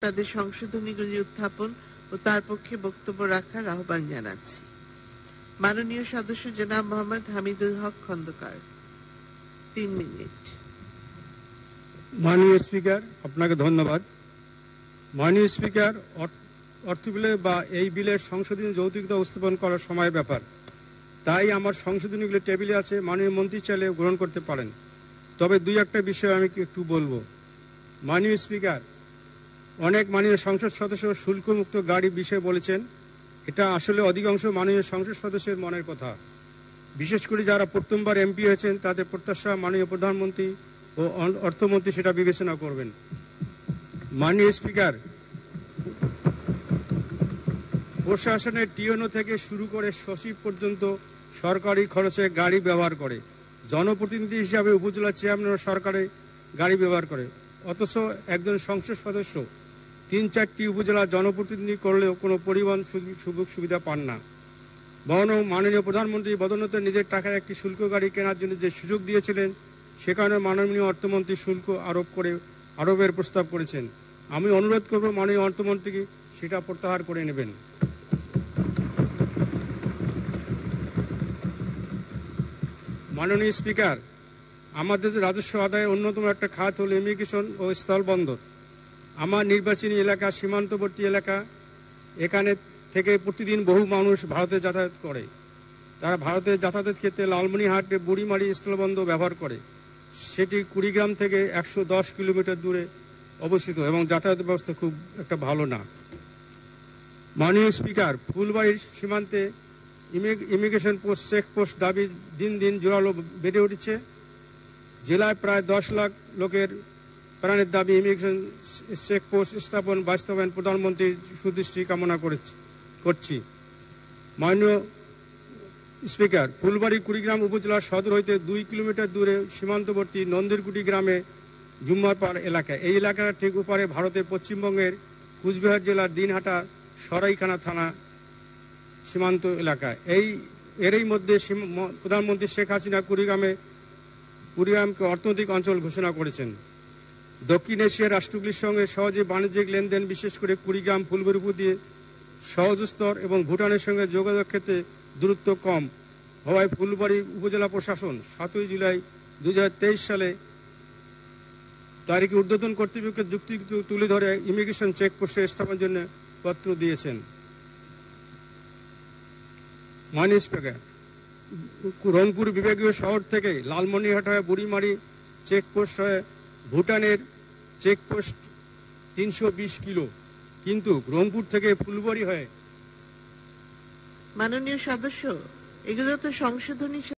তাদের সংশোধনীগুলি উত্থাপন ও তার পক্ষে বক্তব্য রাখার আহ্বান জানাচ্ছি। মাননীয় সদস্য জনাব মোহাম্মদ হামিদুল হক খন্দকার, 3 মিনিট। মাননীয় স্পিকার, আপনাকে ধন্যবাদ। মাননীয় স্পিকার, অর্থ বিলে বা এই বিলের সংশোধনী যৌক্তিকতা উপস্থাপন করার সময় ব্যাপার, তাই আমার সংশোধনীগুলি টেবিলে আছে। মাননীয় মন্ত্রী চাইলে গ্রহণ করতে পারেন, তবে দুই একটা বিষয় আমি একটু বলবো। মাননীয় স্পিকার, অনেক মাননীয় সংসদ সদস্য শুল্কমুক্ত গাড়ি বিষয়ে বলেছেন। এটা আসলে অধিকাংশ মাননীয় সংসদ সদস্যের মনের কথা, বিশেষ করে যারা প্রথমবার এমপি হয়েছেন। তাদের প্রত্যাশা মাননীয় প্রধানমন্ত্রী ও অর্থমন্ত্রী সেটা বিবেচনা করবেন। মাননীয় স্পিকার, প্রশাসনের টিওনো থেকে শুরু করে সচিব পর্যন্ত সরকারি খরচে গাড়ি ব্যবহার করে। জনপ্রতিনিধি হিসাবে উপজেলা চেয়ারম্যান সরকারি গাড়ি ব্যবহার করে, অথচ একজন সংসদ সদস্য 3-4টি উপজেলা জনপ্রতিনিধি করলেও কোনো পরিবহন সুযোগ সুবিধা পান না। বরং মাননীয় প্রধানমন্ত্রী বদৌলতে নিজের টাকায় একটি শুল্ক গাড়ি কেনার জন্য যে সুযোগ দিয়েছিলেন, সেখানে মাননীয় অর্থমন্ত্রী শুল্ক আরোপের প্রস্তাব করেছেন। আমি অনুরোধ করব মাননীয় অর্থমন্ত্রীকে সেটা প্রত্যাহার করে নেবেন। মাননীয় স্পিকার, আমাদের রাজস্ব আদায়ের অন্যতম একটা খাত হল ইমিগ্রেশন ও স্থলবন্দর। আমার নির্বাচনী এলাকা সীমান্তবর্তী এলাকা, এখানে থেকে প্রতিদিন বহু মানুষ ভারতে যাতায়াত করে। তারা ভারতে যাতায়াতের ক্ষেত্রে লালমনিরহাট বুড়িমারি স্থলবন্দর ব্যবহার করে। সেটি কুড়িগ্রাম থেকে 110 কিলোমিটার দূরে অবস্থিত এবং যাতায়াত ব্যবস্থা খুব একটা ভালো না। মাননীয় স্পিকার, ফুলবাড়ির সীমান্তে ইমিগ্রেশন পোস্ট চেকপোস্ট দাবি দিন দিন জোরালো বেড়ে উঠছে। জেলায় প্রায় 10 লাখ লোকের প্রাণের দাবি ইমিগ্রেশন চেকপোস্ট স্থাপন বাস্তবায়ন প্রধানমন্ত্রীর সুদৃষ্টি কামনা করছি। মাননীয় স্পিকার, ফুলবাড়ি কুড়িগ্রাম উপজেলার সদর হইতে 2 কিলোমিটার দূরে সীমান্তবর্তী নন্দিরকুটি গ্রামে জুম্মারপাড় এলাকা। এই এলাকার ঠিক উপরে ভারতের পশ্চিমবঙ্গের কুচবিহার জেলার দিনহাটা সরাইখানা থানা সীমান্ত এলাকা। এরই মধ্যে প্রধানমন্ত্রী শেখ হাসিনা কুড়িগ্রামকে অর্থনৈতিক অঞ্চল ঘোষণা করেছেন। দক্ষিণ এশিয়ার রাষ্ট্রগুলির সঙ্গে সহজে বাণিজ্যিক লেনদেন, বিশেষ করে কুড়িগ্রাম ফুলবাড়ি দিয়ে সহজ স্তর এবং ভুটানের সঙ্গে যোগাযোগ ক্ষেত্রে দূরত্ব কম হওয়ায় ফুলবাড়ি উপজেলা প্রশাসন 7 জুলাই 2023 সালে তারিখে ঊর্ধ্বতন কর্তৃপক্ষের যুক্তি তুলে ধরে ইমিগ্রেশন চেকপোস্টের স্থাপনের জন্য পত্র দিয়েছেন। মাননীয় স্পিকার, রংপুর বিভাগীয় শহর থেকে লালমনিরহাট হয়ে বুড়িমারি চেকপোস্ট হয়ে ভুটানের চেকপোস্ট 320 কিলো, কিন্তু রংপুর থেকে ফুলবাড়ি হয়ে। মাননীয় সদস্য, এগুলো তো সংশোধনী